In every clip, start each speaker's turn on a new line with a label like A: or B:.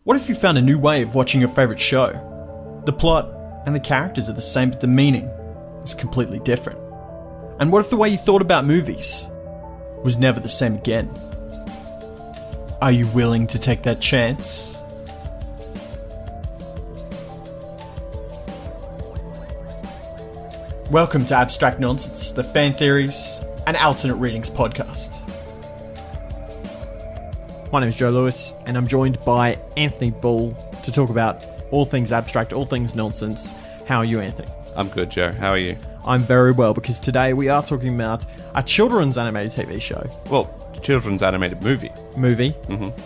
A: What if you found a new way of watching your favourite show? The plot and the characters are the same, but the meaning is completely different. And what if the way you thought about movies was never the same again? Are you willing to take that chance? Welcome to Abstract Nonsense, the Fan Theories and Alternate Readings podcast. My name is Joe Lewis, and I'm joined by Anthony Bull to talk about all things abstract, all things nonsense. How are you, Anthony?
B: I'm good, Joe. How are you?
A: I'm very well, because today we are talking about a children's animated TV show.
B: Well, children's animated movie.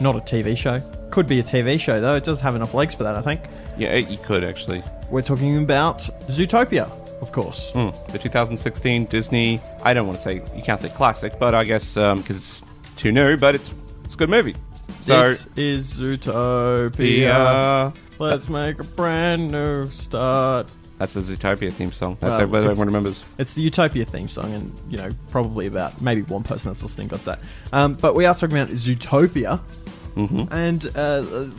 A: Not a TV show. Could be a TV show, though. It does have enough legs for that, I think.
B: Yeah, you could, actually.
A: We're talking about Zootopia, of course.
B: The 2016 Disney, I don't want to say, you can't say classic, but I guess, because it's too new, but it's a good movie. So,
A: this is Zootopia. Let's make a brand new start.
B: That's the Zootopia theme song. That's what everyone remembers.
A: It's the Utopia theme song, and, probably about maybe one person that's listening got that. But we are talking about Zootopia. And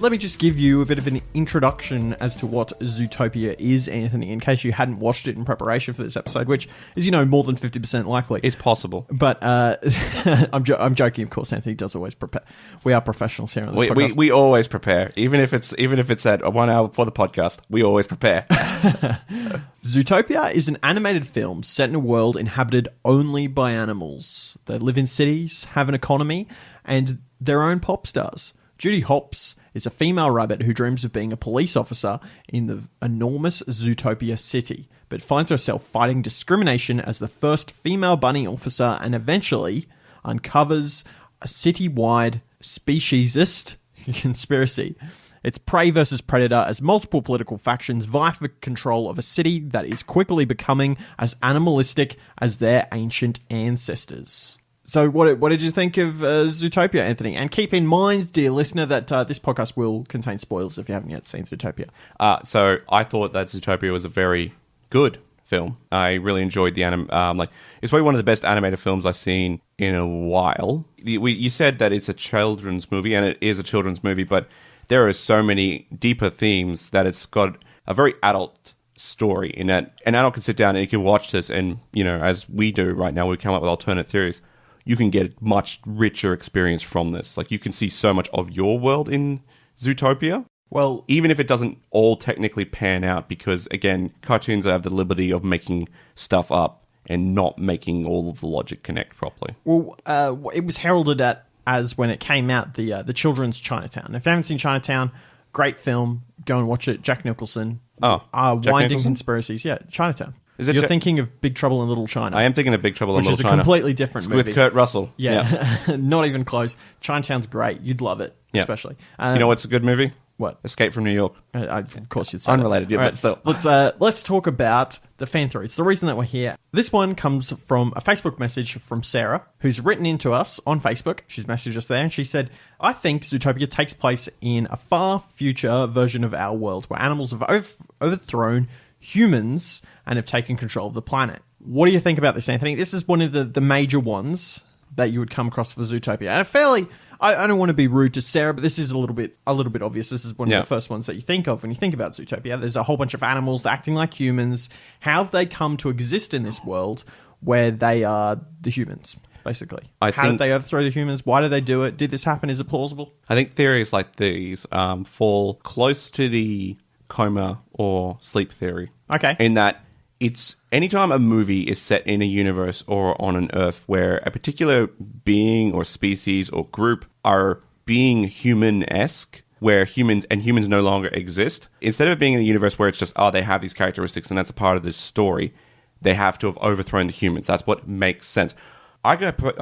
A: let me just give you a bit of an introduction as to what Zootopia is, Anthony, in case you hadn't watched it in preparation for this episode, which is, more than 50% likely.
B: It's possible.
A: But I'm joking, of course. Anthony does always prepare. We are professionals here on this podcast.
B: We always prepare. Even if it's at 1 hour for the podcast, we always prepare.
A: Zootopia is an animated film set in a world inhabited only by animals. They live in cities, have an economy, and their own pop stars. Judy Hopps is a female rabbit who dreams of being a police officer in the enormous Zootopia city, but finds herself fighting discrimination as the first female bunny officer and eventually uncovers a city-wide speciesist conspiracy. It's prey versus predator as multiple political factions vie for control of a city that is quickly becoming as animalistic as their ancient ancestors. So what did you think of Zootopia, Anthony? And keep in mind, dear listener, that this podcast will contain spoilers if you haven't yet seen Zootopia.
B: So I thought that Zootopia was a very good film. I really enjoyed the it's probably one of the best animated films I've seen in a while. You said that it's a children's movie, and it is a children's movie, but there are so many deeper themes that it's got a very adult story in that an adult can sit down and you can watch this, and as we do right now, we come up with alternate theories. You can get a much richer experience from this. Like, you can see so much of your world in Zootopia. Well, even if it doesn't all technically pan out, because, again, cartoons have the liberty of making stuff up and not making all of the logic connect properly.
A: Well, it was heralded as when it came out, the children's Chinatown. If you haven't seen Chinatown, great film. Go and watch it. Jack Nicholson. Winding
B: Nicholson?
A: Conspiracies. Yeah, Chinatown. You're thinking of Big Trouble in Little China.
B: I am thinking of Big Trouble in Little China.
A: Which is a completely different movie.
B: With Kurt Russell.
A: Yeah. Not even close. Chinatown's great. You'd love it, especially.
B: You know what's a good movie?
A: What?
B: Escape from New York.
A: Of course you'd say
B: unrelated,
A: that.
B: But still.
A: Let's talk about the fan theories. The reason that we're here. This one comes from a Facebook message from Sarah, who's written into us on Facebook. She's messaged us there, and she said, I think Zootopia takes place in a far future version of our world, where animals have overthrown humans and have taken control of the planet. What do you think about this, Anthony? This is one of the major ones that you would come across for Zootopia. And I don't want to be rude to Sarah, but this is a little bit obvious. This is one of the first ones that you think of when you think about Zootopia. There's a whole bunch of animals acting like humans. How have they come to exist in this world where they are the humans, basically? How did they overthrow the humans? Why did they do it? Did this happen? Is it plausible?
B: I think theories like these fall close to the coma or sleep theory.
A: Okay.
B: In that it's anytime a movie is set in a universe or on an Earth where a particular being or species or group are being human-esque, where humans no longer exist, instead of being in a universe where it's just, they have these characteristics and that's a part of this story, they have to have overthrown the humans. That's what makes sense. I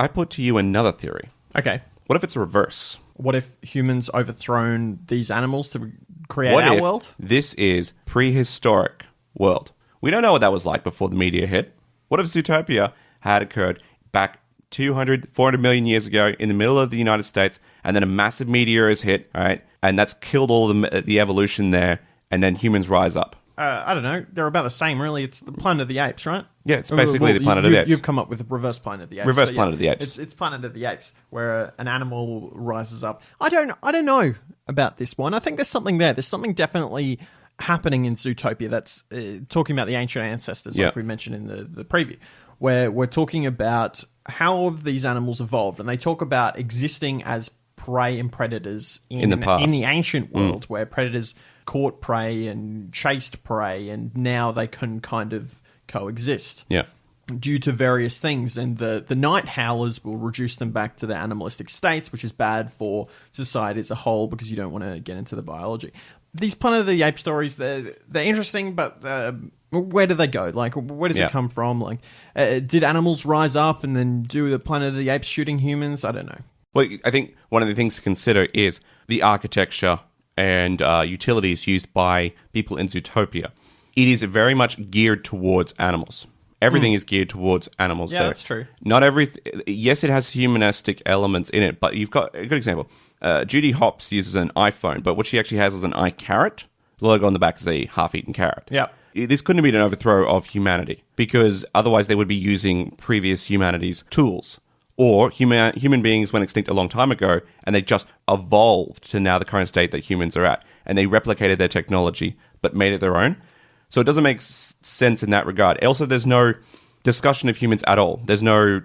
B: put to you another theory.
A: Okay.
B: What if it's a reverse?
A: What if humans overthrown these animals to create our world?
B: This is prehistoric world. We don't know what that was like before the meteor hit. What if Zootopia had occurred back 200, 400 million years ago in the middle of the United States, and then a massive meteor is hit, right? And that's killed all the evolution there, and then humans rise up.
A: I don't know. They're about the same, really. It's the Planet of the Apes, right?
B: Yeah, it's basically the Planet of the Apes.
A: You've come up with the reverse Planet of the Apes.
B: Reverse Planet of the Apes.
A: It's Planet of the Apes, where an animal rises up. I don't know about this one. I think there's something there. There's something definitely happening in Zootopia that's talking about the ancient ancestors, like we mentioned in the preview, where we're talking about how these animals evolved, and they talk about existing as prey and predators in
B: the past.
A: in the ancient world, where predators caught prey and chased prey, and now they can kind of coexist.
B: Yeah.
A: Due to various things, and the night howlers will reduce them back to their animalistic states, which is bad for society as a whole because you don't want to get into the biology. These Planet of the Apes stories, they're interesting, but where do they go? Like, where does it come from? Like, did animals rise up and then do the Planet of the Apes shooting humans? I don't know.
B: Well, I think one of the things to consider is the architecture and utilities used by people in Zootopia. It is very much geared towards animals. Everything is geared towards animals.
A: Yeah,
B: there.
A: That's true.
B: Not yes, it has humanistic elements in it, but you've got a good example. Judy Hopps uses an iPhone, but what she actually has is an iCarrot. The logo on the back is a half-eaten carrot.
A: Yeah.
B: This couldn't have been an overthrow of humanity, because otherwise they would be using previous humanity's tools. Or human beings went extinct a long time ago, and they just evolved to now the current state that humans are at. And they replicated their technology, but made it their own. So it doesn't make sense in that regard. Also, there's no discussion of humans at all. There's no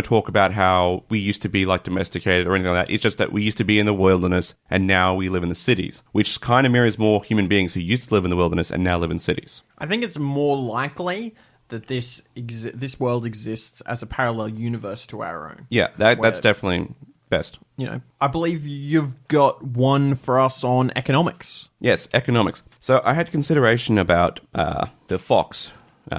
B: talk about how we used to be like domesticated or anything like that. It's just that we used to be in the wilderness, and now we live in the cities, which kind of mirrors more human beings who used to live in the wilderness and now live in cities.
A: I think it's more likely that this world exists as a parallel universe to our own.
B: Yeah, that's definitely best.
A: You know, I believe you've got one for us on economics.
B: Yes, economics. So I had consideration about the fox,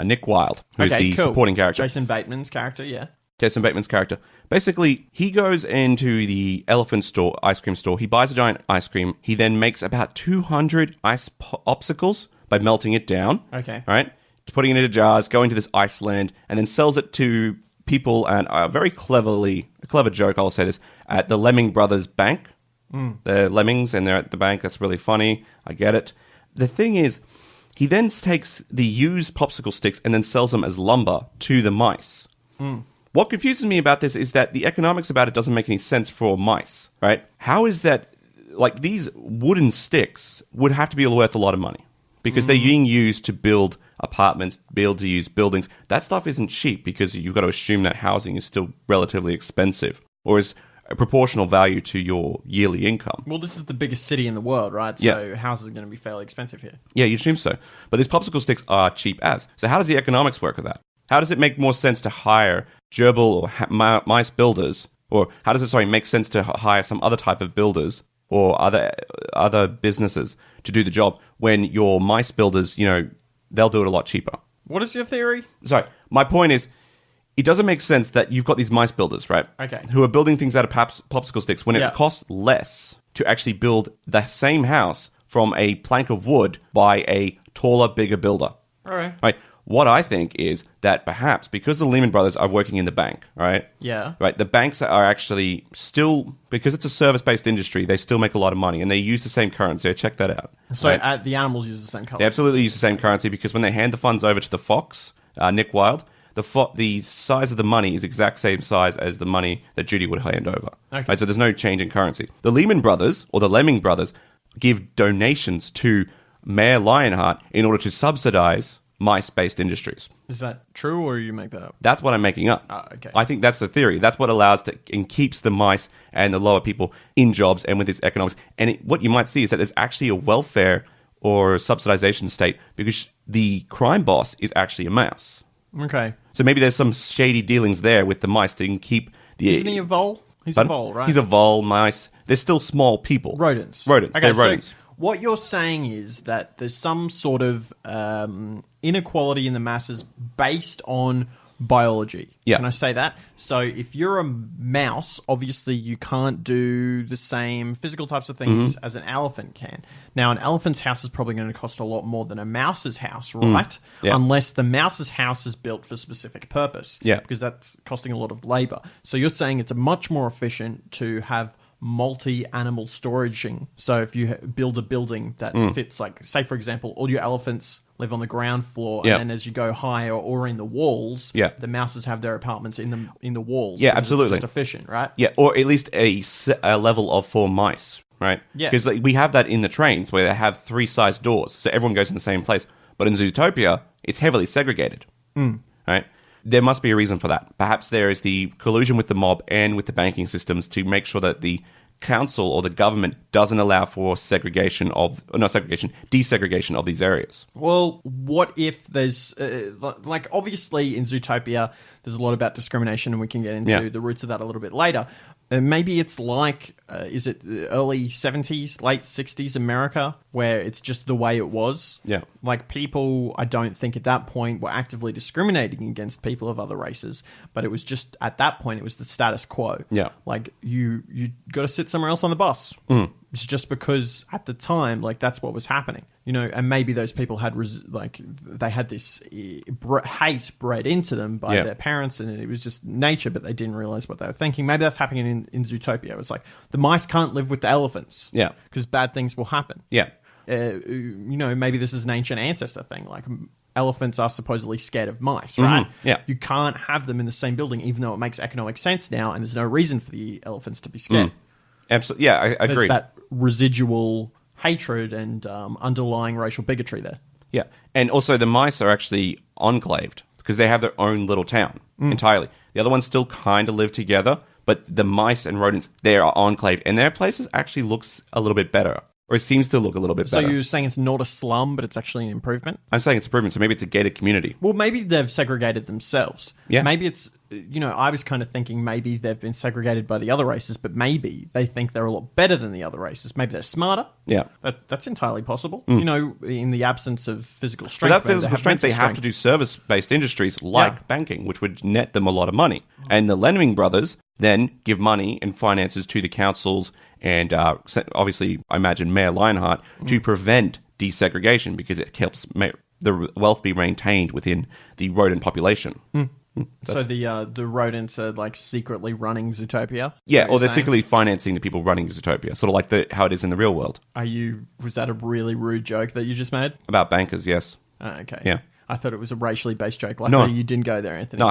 B: Nick Wilde, who's the supporting character.
A: Jason Bateman's character, yeah.
B: Jason Bateman's character. Basically, he goes into the elephant store, ice cream store. He buys a giant ice cream. He then makes about 200 ice popsicles by melting it down.
A: Okay.
B: All right? Putting it into jars, going to this ice land, and then sells it to people, and a clever joke, I'll say this, at the Lemming Brothers Bank. They're lemmings, and they're at the bank. That's really funny. I get it. The thing is, he then takes the used popsicle sticks and then sells them as lumber to the mice. What confuses me about this is that the economics about it doesn't make any sense for mice, right? How is that, like, these wooden sticks would have to be worth a lot of money because they're being used to build apartments, build to use buildings. That stuff isn't cheap because you've got to assume that housing is still relatively expensive or is a proportional value to your yearly income.
A: Well, this is the biggest city in the world, right? So houses are going to be fairly expensive here.
B: Yeah, you'd assume so. But these popsicle sticks are cheap as. So how does the economics work with that? How does it make more sense to hire gerbil or mice builders? Or how does it, make sense to hire some other type of builders or other businesses to do the job when your mice builders, they'll do it a lot cheaper?
A: What is your theory?
B: Sorry, my point is, it doesn't make sense that you've got these mice builders, right?
A: Okay.
B: Who are building things out of popsicle sticks when it costs less to actually build the same house from a plank of wood by a taller, bigger builder.
A: All right.
B: Right. What I think is that perhaps because the Lehman Brothers are working in the bank, right?
A: Yeah.
B: Right. The banks are actually still, because it's a service-based industry, they still make a lot of money and they use the same currency. Check that out.
A: So the animals use the same currency?
B: They absolutely use the same currency because when they hand the funds over to the fox, Nick Wilde, the size of the money is the exact same size as the money that Judy would hand over.
A: Okay.
B: Right, so there's no change in currency. The Lehman Brothers, or the Lemming Brothers, give donations to Mayor Lionheart in order to subsidize mice-based industries.
A: Is that true, or you make that up?
B: That's what I'm making up.
A: Okay.
B: I think that's the theory. That's what allows and keeps the mice and the lower people in jobs and with this economics. And what you might see is that there's actually a welfare or subsidization state because the crime boss is actually a mouse.
A: Okay.
B: So maybe there's some shady dealings there with the mice that can keep the...
A: Isn't he a vole? He's a vole, right?
B: He's a vole, mice. They're still small people.
A: Rodents.
B: Okay, they're rodents.
A: So what you're saying is that there's some sort of inequality in the masses based on biology.
B: Yeah.
A: Can I say that? So if you're a mouse, obviously you can't do the same physical types of things as an elephant can. Now, an elephant's house is probably going to cost a lot more than a mouse's house, right?
B: Yeah.
A: Unless the mouse's house is built for a specific purpose.
B: Yeah.
A: Because that's costing a lot of labor. So you're saying it's much more efficient to have multi-animal storaging. So if you build a building that fits, like, say, for example, all your elephants live on the ground floor, and then as you go higher or in the walls, the mouses have their apartments in the walls.
B: Yeah, absolutely.
A: It's just efficient, right?
B: Yeah, or at least a level of 4 mice, right?
A: Yeah.
B: Because we have that in the trains where they have 3 sized doors, so everyone goes in the same place. But in Zootopia, it's heavily segregated, right? There must be a reason for that. Perhaps there is the collusion with the mob and with the banking systems to make sure that the council or the government doesn't allow for desegregation of these areas.
A: Well, what if there's, like, obviously in Zootopia, there's a lot about discrimination, and we can get into the roots of that a little bit later. Maybe it's like, is it the early 70s, late 60s America, where it's just the way it was?
B: Yeah.
A: Like, people, I don't think at that point were actively discriminating against people of other races, but it was just, at that point, it was the status quo.
B: Yeah.
A: Like, you got to sit somewhere else on the bus. It's just because at the time, like, that's what was happening, you know, and maybe those people had, they had this hate bred into them by their parents, and it was just nature, but they didn't realize what they were thinking. Maybe that's happening in Zootopia. It's like, the mice can't live with the elephants.
B: Yeah.
A: Because bad things will happen.
B: Yeah.
A: You know, maybe this is an ancient ancestor thing. Like, elephants are supposedly scared of mice, right?
B: Yeah.
A: You can't have them in the same building, even though it makes economic sense now, and there's no reason for the elephants to be scared.
B: Absolutely. Yeah, I agree.
A: There's that residual hatred and underlying racial bigotry there.
B: Yeah. And also the mice are actually enclaved because they have their own little town entirely. The other ones still kind of live together, but the mice and rodents, they are enclaved, and their places actually looks a little bit better. Or it seems to look a little bit better.
A: So you're saying it's not a slum, but it's actually an improvement?
B: I'm saying it's improvement, so maybe it's a gated community.
A: Well, maybe they've segregated themselves.
B: Yeah.
A: Maybe it's, you know, I was kind of thinking maybe they've been segregated by the other races, but maybe they think they're a lot better than the other races. Maybe they're smarter.
B: Yeah.
A: That's entirely possible. You know, in the absence of physical strength.
B: Without physical strength, they have to do service-based industries like banking, which would net them a lot of money. And the Lemming brothers then give money and finances to the councils and obviously, I imagine, Mayor Lionheart to prevent desegregation because it helps the wealth be maintained within the rodent population.
A: So the rodents are, like, secretly running Zootopia?
B: Yeah, or they're secretly financing the people running Zootopia, sort of like how it is in the real world.
A: Was that a really rude joke that you just made?
B: About bankers, yes.
A: Okay.
B: Yeah.
A: I thought it was a racially based joke. Like,
B: no,
A: you didn't go there, Anthony.
B: No.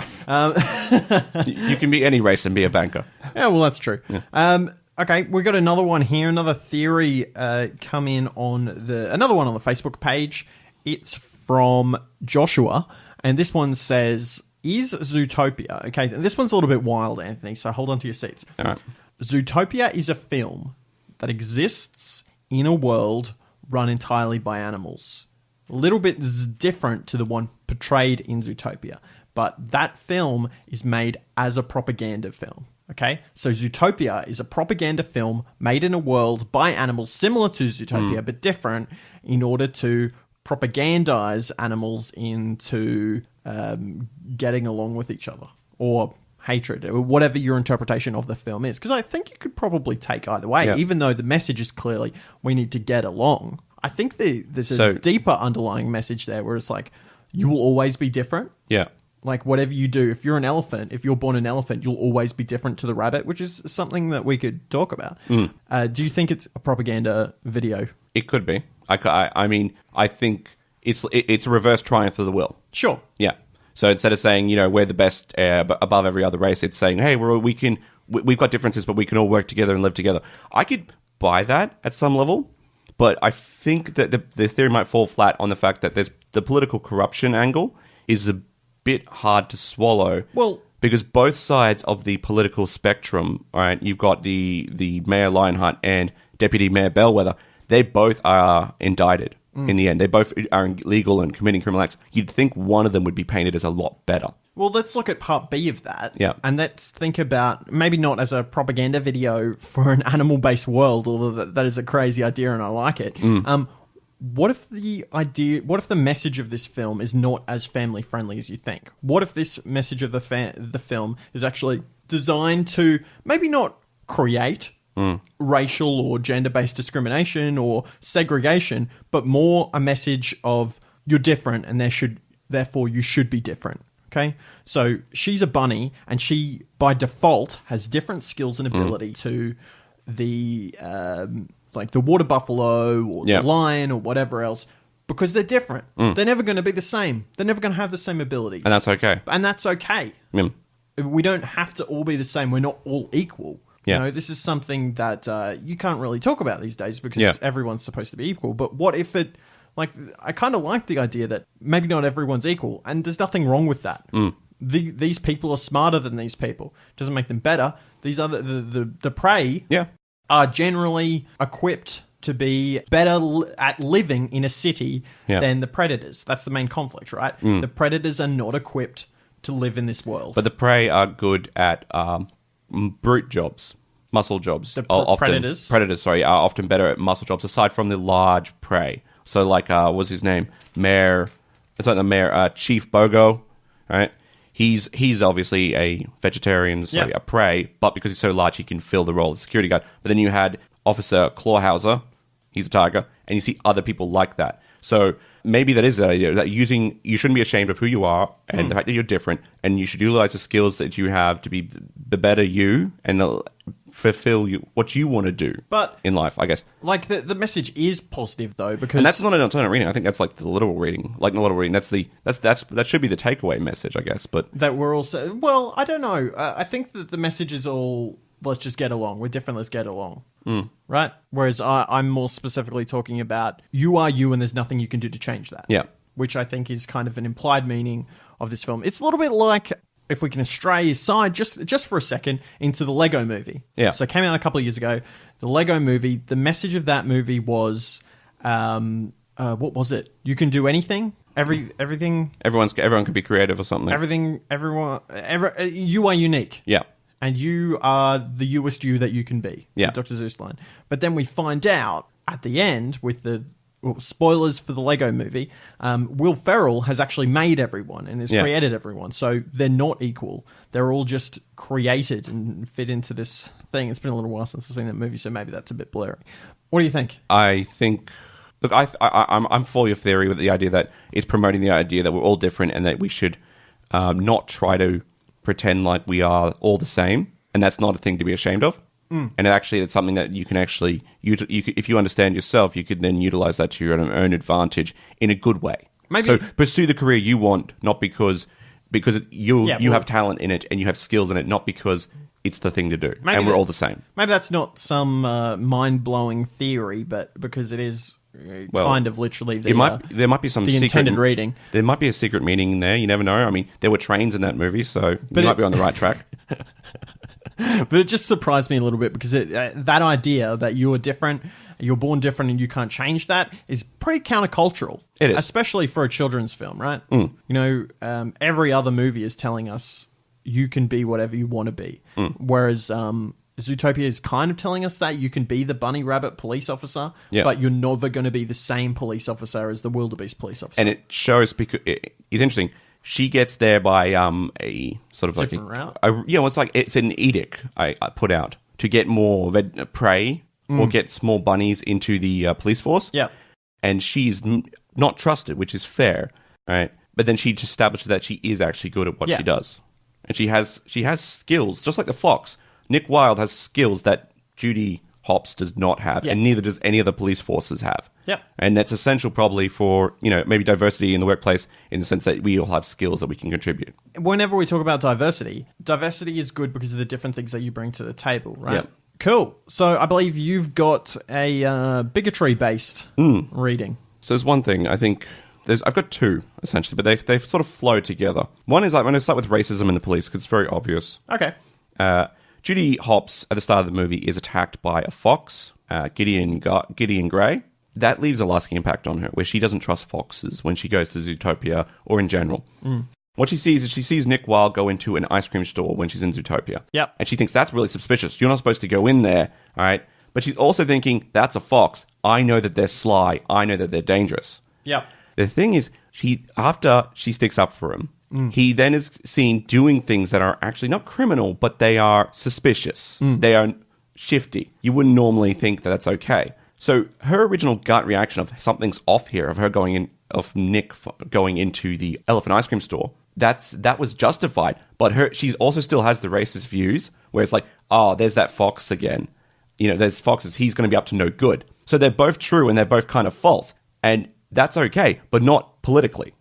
B: You can be any race and be a banker.
A: Yeah, well, that's true. Yeah. Okay, we got another one here, another theory come in on another one on the Facebook page. It's from Joshua, and this one says, is Zootopia, okay, this one's a little bit wild, Anthony, so hold on to your seats.
B: All right.
A: Zootopia is a film that exists in a world run entirely by animals. A little bit different to the one portrayed in Zootopia, but that film is made as a propaganda film. Okay, so Zootopia is a propaganda film made in a world by animals similar to Zootopia, but different, in order to propagandize animals into getting along with each other, or hatred, or whatever your interpretation of the film is. Because I think you could probably take either way, even though the message is clearly we need to get along. I think there's a deeper underlying message there where it's like, you will always be different.
B: Yeah.
A: Like, whatever you do, if you're an elephant, if you're born an elephant, you'll always be different to the rabbit, which is something that we could talk about. Do you think it's a propaganda video?
B: It could be. I mean, I think it's a reverse triumph of the will.
A: Sure.
B: Yeah. So instead of saying, you know, we're the best above every other race, it's saying, hey, we've got differences, but we can all work together and live together. I could buy that at some level, but I think that the theory might fall flat on the fact that there's the political corruption angle is a bit hard to swallow.
A: Well,
B: because both sides of the political spectrum, all right, you've got the Mayor Lionheart and Deputy Mayor Bellwether, they both are indicted in the end. They both are illegal and committing criminal acts. You'd think one of them would be painted as a lot better.
A: Well, let's look at part B of that.
B: Yeah.
A: And let's think about, maybe not as a propaganda video for an animal-based world, although that is a crazy idea and I like it. What if the message of this film is not as family friendly as you think? What if this message of the film is actually designed to maybe not create racial or gender-based discrimination or segregation, but more a message of you're different and therefore you should be different? Okay, so she's a bunny, and she by default has different skills and ability to the water buffalo or the lion or whatever else, because they're different. They're never going to be the same. They're never going to have the same abilities.
B: And that's okay.
A: And that's okay. We don't have to all be the same. We're not all equal.
B: Yeah.
A: You know, this is something that you can't really talk about these days because everyone's supposed to be equal. But what if it... Like, I kind of like the idea that maybe not everyone's equal, and there's nothing wrong with that. These people are smarter than these people. Doesn't make them better. These other the prey are generally equipped to be better at living in a city than the predators. That's the main conflict, right? The predators are not equipped to live in this world.
B: But the prey are good at brute jobs, muscle jobs.
A: Predators
B: are often better at muscle jobs, aside from the large prey. So, like, what's his name? Chief Bogo, right? He's obviously a vegetarian, a prey, but because he's so large, he can fill the role of security guard. But then you had Officer Clawhauser, he's a tiger, and you see other people like that. So maybe that is the idea, that you shouldn't be ashamed of who you are and the fact that you're different, and you should utilize the skills that you have to be the better you and fulfill what you want to do in life, I guess.
A: Like, the message is positive, though, because...
B: And that's not an alternate reading. I think that's like the literal reading. Like, not literal reading. That should be the takeaway message, I guess. But
A: that we're also... Well, I don't know. I think that the message is all, let's just get along. We're different, let's get along. Right? Whereas I'm more specifically talking about you are you and there's nothing you can do to change that.
B: Yeah.
A: Which I think is kind of an implied meaning of this film. It's a little bit like... If we can stray aside just for a second into the Lego movie.
B: Yeah.
A: So it came out a couple of years ago. The Lego movie, the message of that movie was, what was it? You can do anything. Everything.
B: Everyone can be creative or something.
A: You are unique.
B: Yeah.
A: And you are the youest you that you can be.
B: Yeah.
A: Dr. Zeus line. But then we find out at the end with the... Well, spoilers for the Lego movie, Will Ferrell has actually made everyone and has created everyone. So they're not equal. They're all just created and fit into this thing. It's been a little while since I've seen that movie, so maybe that's a bit blurry. What do you think?
B: I think... Look, I'm for your theory with the idea that it's promoting the idea that we're all different and that we should not try to pretend like we are all the same. And that's not a thing to be ashamed of. And actually, it's something that you can actually, if you understand yourself, you could then utilize that to your own advantage in a good way. So pursue the career you want, not because you have talent in it and you have skills in it, not because it's the thing to do. And we're all the same. Maybe
A: that's not some mind-blowing theory, but because it is kind of literally there might be some the secret, intended reading. There might be a secret meaning in there. You never know. I mean, there were trains in that movie, so you might be on the right track. But it just surprised me a little bit because that idea that you're different, you're born different and you can't change that is pretty countercultural.
B: It is.
A: Especially for a children's film, right? You know, every other movie is telling us you can be whatever you want to be. Whereas Zootopia is kind of telling us that you can be the bunny rabbit police officer, but you're never going to be the same police officer as the wildebeest police officer.
B: And it shows, because it's interesting, she gets there by a sort of
A: different
B: like
A: route.
B: It's an edict I put out to get more prey or get small bunnies into the police force.
A: Yeah,
B: and she's not trusted, which is fair, right? But then she establishes that she is actually good at what she does, and she has skills, just like the fox. Nick Wilde has skills that Judy Hopps does not have, and neither does any of the police forces have.
A: Yep.
B: And that's essential probably for, maybe diversity in the workplace in the sense that we all have skills that we can contribute.
A: Whenever we talk about diversity is good because of the different things that you bring to the table, right?
B: Yep.
A: Cool. So I believe you've got a bigotry-based reading. So
B: there's one thing, I think... I've got two, essentially, but they sort of flow together. One is, I'm going to start with racism in the police because it's very obvious.
A: Okay.
B: Judy Hopps, at the start of the movie, is attacked by a fox, Gideon Grey. That leaves a lasting impact on her, where she doesn't trust foxes when she goes to Zootopia or in general. What she sees is she sees Nick Wilde go into an ice cream store when she's in Zootopia.
A: Yep.
B: And she thinks that's really suspicious. You're not supposed to go in there, all right? But she's also thinking, that's a fox. I know that they're sly. I know that they're dangerous.
A: Yep.
B: The thing is, after she sticks up for him, he then is seen doing things that are actually not criminal, but they are suspicious. They are shifty. You wouldn't normally think that that's okay. So her original gut reaction of something's off here, of Nick going into the elephant ice cream store, that was justified. But she also still has the racist views, where it's like, oh, there's that fox again. there's foxes, he's going to be up to no good. So they're both true and they're both kind of false. And that's okay, but not politically.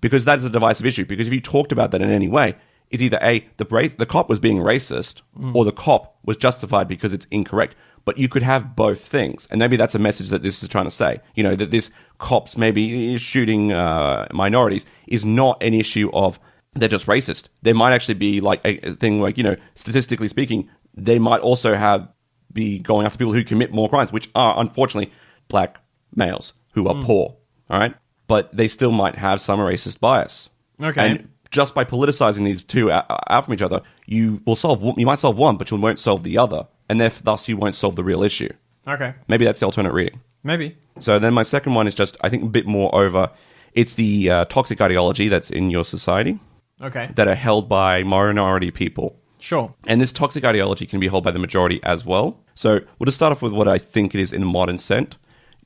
B: Because that's a divisive issue. Because if you talked about that in any way, it's either the cop was being racist or the cop was justified because it's incorrect. But you could have both things. And maybe that's a message that this is trying to say. That this cops maybe shooting minorities is not an issue of they're just racist. There might actually be like a thing like, statistically speaking, they might also be going after people who commit more crimes, which are unfortunately black males who are poor. All right. But they still might have some racist bias.
A: Okay.
B: And just by politicizing these two out from each other, you might solve one, but you won't solve the other. And thus you won't solve the real issue.
A: Okay.
B: Maybe that's the alternate reading.
A: Maybe.
B: So then my second one is just, I think, a bit more over. It's the toxic ideology that's in your society.
A: Okay.
B: That are held by minority people.
A: Sure.
B: And this toxic ideology can be held by the majority as well. So we'll just start off with what I think it is in a modern sense.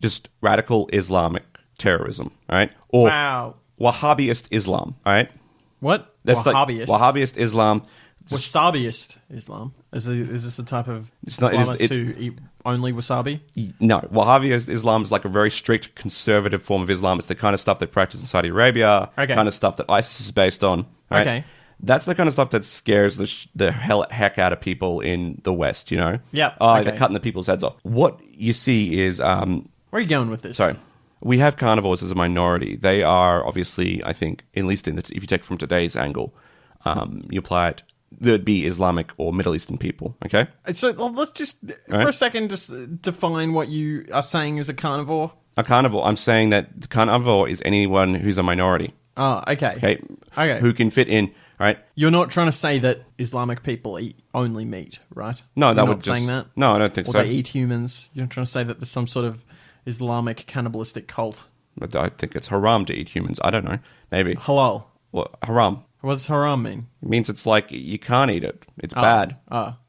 B: Just radical Islamic terrorism, all right? Or Wahhabist Islam, all right?
A: What?
B: That's
A: Wahhabist?
B: Like Wahhabist Islam.
A: Wasabiist Islam? Is this a type of Islamists who eat only wasabi?
B: No. Wahhabist Islam is like a very strict conservative form of Islam. It's the kind of stuff they practice in Saudi Arabia, kind of stuff that ISIS is based on. Right? Okay. That's the kind of stuff that scares the heck out of people in the West,
A: Yeah.
B: They're cutting the people's heads off. What you see is...
A: where are you going with this?
B: Sorry. We have carnivores as a minority. They are obviously, I think, at least if you take it from today's angle, you apply it, there'd be Islamic or Middle Eastern people, okay?
A: So let's just, for a second, just define what you are saying as a carnivore.
B: A carnivore, I'm saying that the carnivore is anyone who's a minority.
A: Oh, okay.
B: Okay. Who can fit in, right?
A: You're not trying to say that Islamic people eat only meat, right?
B: No,
A: You're not saying that?
B: No, I don't think so.
A: Or they eat humans. You're not trying to say that there's some sort of Islamic cannibalistic cult.
B: But I think it's haram to eat humans. I don't know. Maybe.
A: Halal.
B: What? Haram.
A: What does haram mean?
B: It means it's like you can't eat it. It's bad.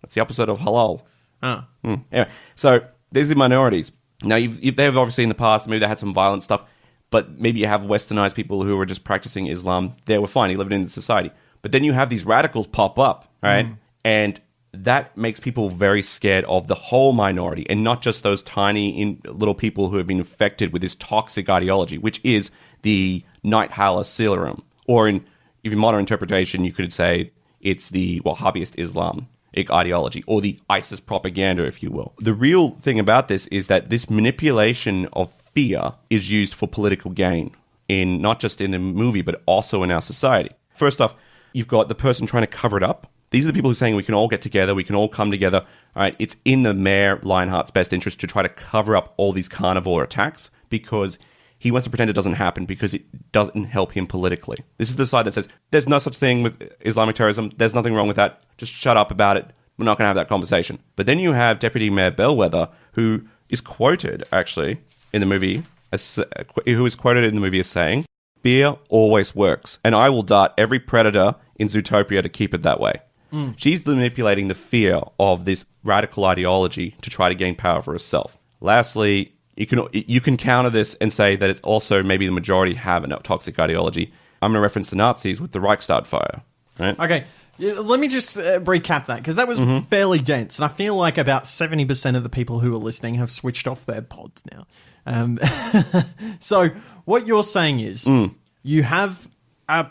B: It's the opposite of halal. Anyway, so there's the minorities. Now, they've obviously in the past, maybe they had some violent stuff, but maybe you have westernized people who were just practicing Islam. They were fine. They lived in the society. But then you have these radicals pop up, right? And that makes people very scared of the whole minority and not just those tiny little people who have been infected with this toxic ideology, which is the Night Howler Serum. Or in modern interpretation, you could say it's the Wahhabist Islamic ideology or the ISIS propaganda, if you will. The real thing about this is that this manipulation of fear is used for political gain, in not just in the movie, but also in our society. First off, you've got the person trying to cover it up. These are the people who are saying we can all get together, we can all come together. All right, it's in the Mayor Lionheart's best interest to try to cover up all these carnivore attacks because he wants to pretend it doesn't happen because it doesn't help him politically. This is the side that says, there's no such thing with Islamic terrorism. There's nothing wrong with that. Just shut up about it. We're not going to have that conversation. But then you have Deputy Mayor Bellwether, who is quoted, actually, in the movie, as saying, fear always works, and I will dart every predator in Zootopia to keep it that way. She's manipulating the fear of this radical ideology to try to gain power for herself. Lastly, you can counter this and say that it's also maybe the majority have a toxic ideology. I'm going to reference the Nazis with the Reichstag fire. Right?
A: Okay, let me just recap that, because that was fairly dense, and I feel like about 70% of the people who are listening have switched off their pods now. So what you're saying is you have a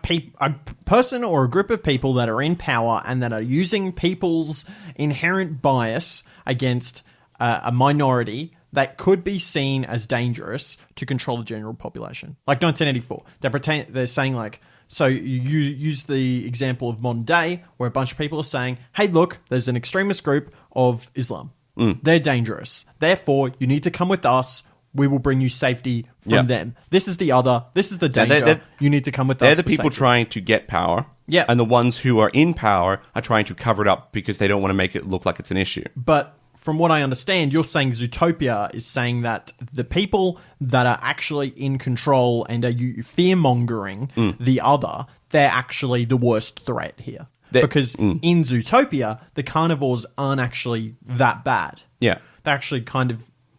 A: person or a group of people that are in power and that are using people's inherent bias against a minority that could be seen as dangerous to control the general population. Like 1984. They're saying like, so you use the example of modern day where a bunch of people are saying, hey, look, there's an extremist group of Islam. They're dangerous. Therefore, you need to come with us. We will bring you safety from them. This is the other. This is the danger. You need to come with us.
B: They're the people trying to get power.
A: Yeah.
B: And the ones who are in power are trying to cover it up because they don't want to make it look like it's an issue.
A: But from what I understand, you're saying Zootopia is saying that the people that are actually in control and are fear-mongering the other, they're actually the worst threat here. Because in Zootopia, the carnivores aren't actually that bad.
B: Yeah.
A: They're actually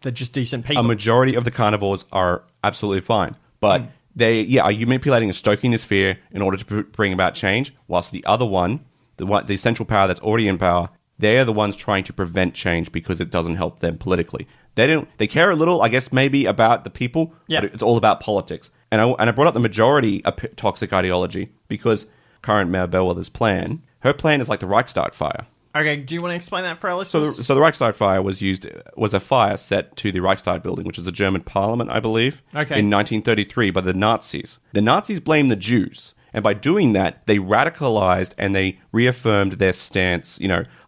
A: they're just decent people.
B: A majority of the carnivores are absolutely fine. But are you manipulating and stoking this fear in order to bring about change? Whilst the other one, the central power that's already in power, they're the ones trying to prevent change because it doesn't help them politically. They care a little, I guess, maybe about the people, but it's all about politics. And I brought up the majority of toxic ideology because current Mayor Bellwether's plan, her plan is like the Reichstag fire.
A: Okay, do you want to explain that for our listeners?
B: So the Reichstag fire was a fire set to the Reichstag building, which is the German parliament, I believe, in 1933 by the Nazis. The Nazis blamed the Jews, and by doing that, they radicalized and they reaffirmed their stance,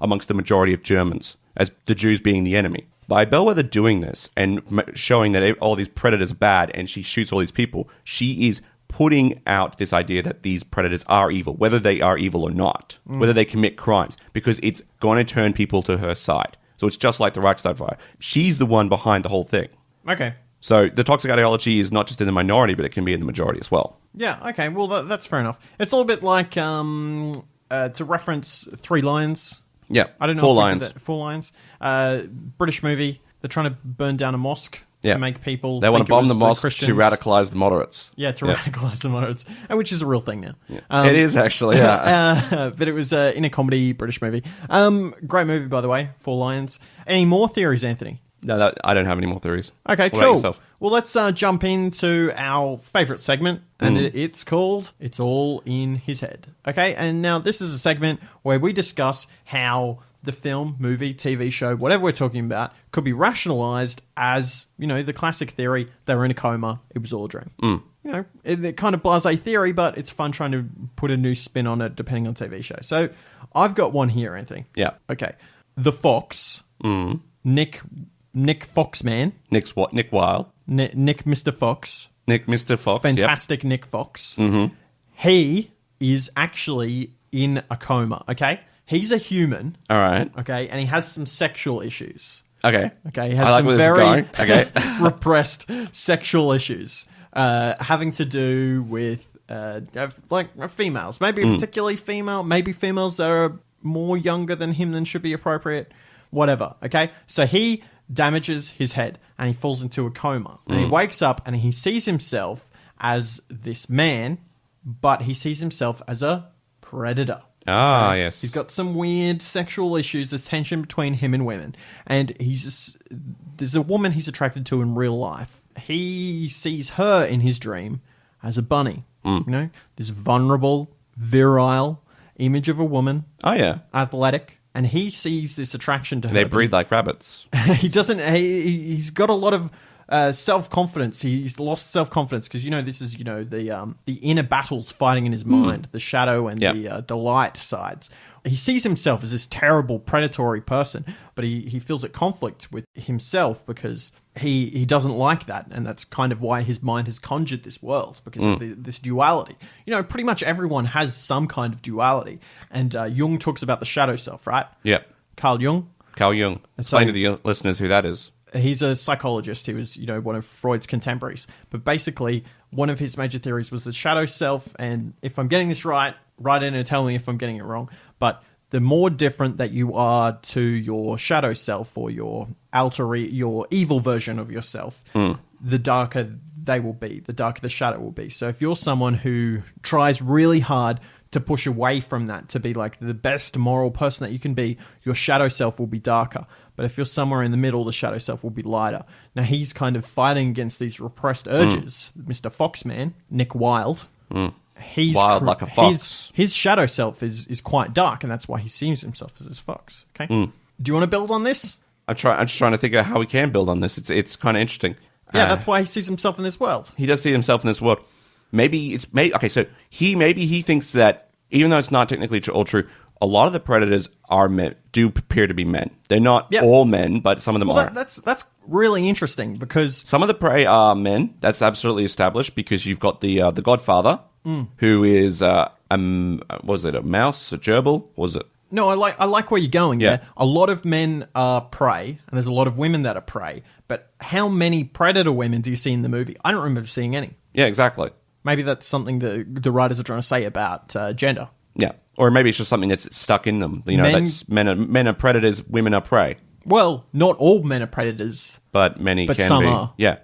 B: amongst the majority of Germans, as the Jews being the enemy. By Bellwether doing this and showing that all these predators are bad and she shoots all these people, she is putting out this idea that these predators are evil, whether they are evil or not, whether they commit crimes, because it's going to turn people to her side. So it's just like the Reichstag fire. She's the one behind the whole thing.
A: Okay.
B: So the toxic ideology is not just in the minority, but it can be in the majority as well.
A: Yeah, okay. Well, that's fair enough. It's a little bit like, to reference Three Lions.
B: Yeah,
A: I don't know.
B: Four Lions.
A: Four Lions. British movie. They're trying to burn down a mosque. To make people
B: they want to bomb the mosque to radicalize the moderates.
A: Yeah, to radicalize the moderates, and which is a real thing now.
B: Yeah. It is actually, yeah.
A: But it was in a comedy British movie. Great movie, by the way, Four Lions. Any more theories, Anthony?
B: No, I don't have any more theories.
A: Okay,
B: what about
A: cool.
B: yourself?
A: Well, let's jump into our favourite segment, and it's called It's All in His Head. Okay, and now this is a segment where we discuss how the film, movie, TV show, whatever we're talking about, could be rationalized as, the classic theory, they were in a coma, it was all a dream. It kind of blasé theory, but it's fun trying to put a new spin on it depending on TV show. So I've got one here, Anthony.
B: Yeah.
A: Okay. The Fox, Nick Foxman.
B: Nick's what? Nick Wilde.
A: Nick Mr. Fox.
B: Nick Mr. Fox,
A: Fantastic Nick Fox. Mm-hmm. He is actually in a coma, okay? He's a human.
B: All right.
A: Okay, and he has some sexual issues.
B: Okay.
A: Okay, he has some very repressed sexual issues having to do with females. Maybe particularly female, maybe females that are more younger than him than should be appropriate. Whatever, okay? So he damages his head and he falls into a coma. And he wakes up and he sees himself as this man, but he sees himself as a predator.
B: Ah, yes.
A: He's got some weird sexual issues. There's tension between him and women. And there's a woman he's attracted to in real life. He sees her in his dream as a bunny. This vulnerable, virile image of a woman.
B: Oh, yeah.
A: Athletic. And he sees this attraction to her.
B: They breed like rabbits.
A: He doesn't... He's got a lot of self-confidence. He's lost self-confidence because, this is, the inner battles fighting in his mind, the shadow and the light sides. He sees himself as this terrible, predatory person, but he feels at conflict with himself because he doesn't like that, and that's kind of why his mind has conjured this world, because of this duality. Pretty much everyone has some kind of duality, and Jung talks about the shadow self, right?
B: Yeah.
A: Carl Jung.
B: Explain to the listeners who that is.
A: He's a psychologist. He was, one of Freud's contemporaries. But basically, one of his major theories was the shadow self. And if I'm getting this right, write in and tell me if I'm getting it wrong. But the more different that you are to your shadow self or your your evil version of yourself, the darker they will be, the darker the shadow will be. So if you're someone who tries really hard to push away from that, to be like the best moral person that you can be, your shadow self will be darker. But if you're somewhere in the middle, the shadow self will be lighter. Now, he's kind of fighting against these repressed urges. Mr. Foxman, Nick Wilde, he's
B: wild like a fox.
A: His shadow self is quite dark, and that's why he sees himself as this fox. Okay, do you want to build on this? I'm
B: just trying to think of how we can build on this. It's kind of interesting.
A: Yeah, that's why he sees himself in this world.
B: He does see himself in this world. Okay. So he thinks that even though it's not technically all true, a lot of the predators are men, do appear to be men. They're not all men, but some of them are.
A: That's really interesting because
B: some of the prey are men. That's absolutely established because you've got the Godfather, who is was it a mouse, a gerbil? Was it?
A: No, I like where you're going there. A lot of men are prey, and there's a lot of women that are prey. But how many predator women do you see in the movie? I don't remember seeing any.
B: Yeah, exactly.
A: Maybe that's something the writers are trying to say about gender.
B: Yeah, or maybe it's just something that's stuck in them. That's men are predators, women are prey.
A: Well, not all men are predators,
B: but many can
A: some
B: be.
A: Are.
B: Yeah,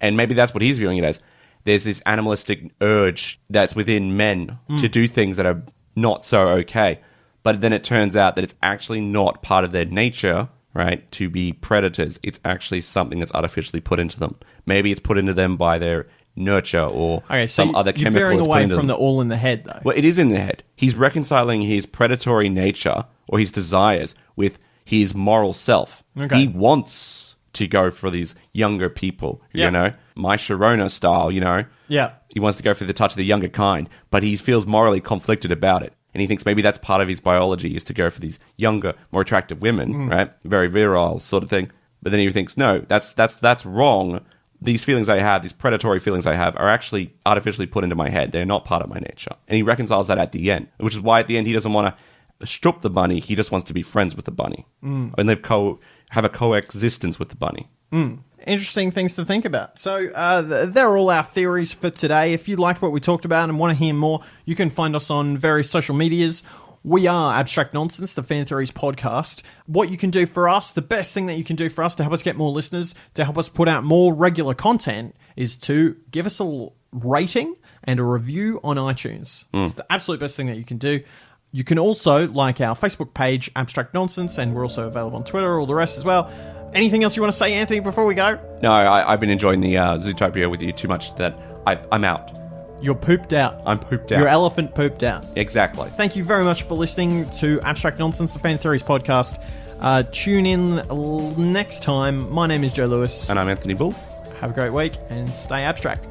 B: and maybe that's what he's viewing it as. There's this animalistic urge that's within men to do things that are not so okay. But then it turns out that it's actually not part of their nature, right, to be predators. It's actually something that's artificially put into them. Maybe it's put into them by their nurture or some other chemical.
A: You're veering
B: that's put
A: away
B: into
A: from
B: them.
A: the all in the head, though.
B: Well, it is in the head. He's reconciling his predatory nature or his desires with his moral self.
A: Okay.
B: He wants to go for these younger people,
A: Yeah.
B: you know, my Sharona style, you know.
A: Yeah.
B: He wants to go for the touch of the younger kind, but he feels morally conflicted about it. And he thinks maybe that's part of his biology is to go for these younger, more attractive women, right? Very virile sort of thing. But then he thinks, no, that's wrong. These feelings I have, these predatory feelings I have, are actually artificially put into my head. They're not part of my nature. And he reconciles that at the end, which is why at the end he doesn't want to strip the bunny. He just wants to be friends with the bunny. And have a coexistence with the bunny.
A: Interesting things to think about. So they're all our theories for today. If you liked what we talked about and want to hear more, you can find us on various social medias. We are Abstract Nonsense, the Fan Theories podcast. What you can do for us, the best thing that you can do for us to help us get more listeners, to help us put out more regular content, is to give us a rating and a review on iTunes. It's the absolute best thing that you can do. You can also like our Facebook page, Abstract Nonsense, and we're also available on Twitter, all the rest as well. Anything else you want to say, Anthony, before we go?
B: No, I've been enjoying the Zootopia with you too much that I'm out.
A: You're pooped out.
B: I'm pooped out.
A: Your elephant pooped out.
B: Exactly.
A: Thank you very much for listening to Abstract Nonsense, the Fan Theories podcast. Tune in next time. My name is Joe Lewis.
B: And I'm Anthony Bull.
A: Have a great week and stay abstract.